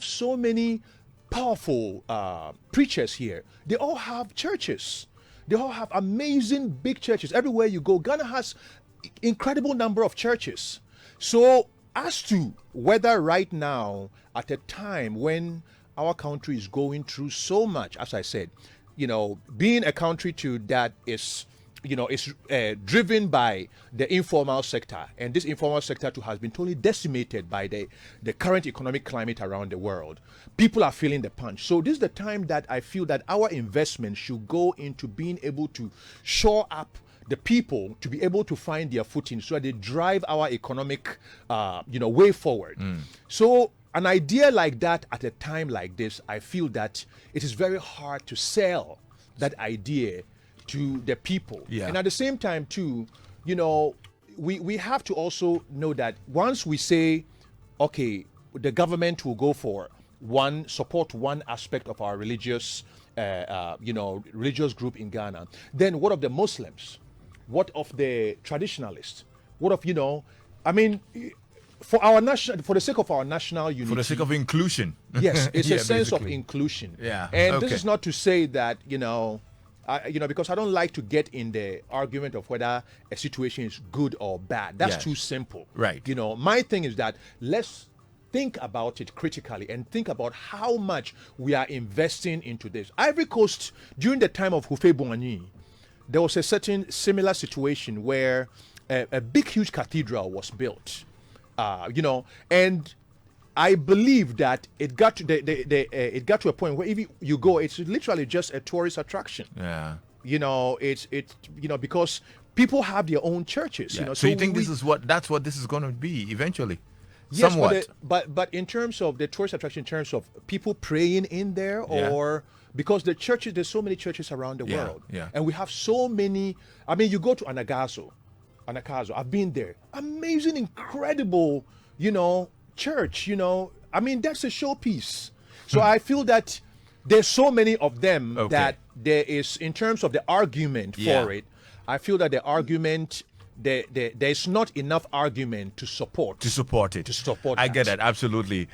have so many powerful preachers here. They all have churches. They all have amazing big churches. Everywhere you go, Ghana has incredible number of churches. So as to whether right now, at a time when our country is going through so much, as I said, being a country too that is driven by the informal sector, and this informal sector too has been totally decimated by the current economic climate around the world. People are feeling the punch. So this is the time that I feel that our investment should go into being able to shore up the people to be able to find their footing so that they drive our economic way forward. So an idea like that at a time like this, I feel that it is very hard to sell that idea to the people. And at the same time too, we have to also know that once we say, okay, the government will go for support one aspect of our religious religious group in Ghana, then what of the Muslims? What of the traditionalists? What of, for the sake of our national unity. For the sake of inclusion. Yes, it's a sense basically. of inclusion. Yeah. And this is not to say that, because I don't like to get in the argument of whether a situation is good or bad. That's too simple. Right. My thing is that let's think about it critically and think about how much we are investing into this. Ivory Coast, during the time of Houphouët-Boigny, there was a certain similar situation where a big, huge cathedral was built, and I believe that it got to it got to a point where if you go, it's literally just a tourist attraction. Yeah. It's because people have their own churches. So you think that's what this is going to be eventually? Yes, somewhat. But in terms of the tourist attraction, in terms of people praying in there, or because the churches, there's so many churches around the world, and we have so many. I mean, you go to Anagazo, I've been there. Amazing, incredible, church. I mean, that's a showpiece. So I feel that there's so many of them that there is, in terms of the argument for it, I feel that the argument. There's not enough argument to support. To support it. To support I that. get that, absolutely.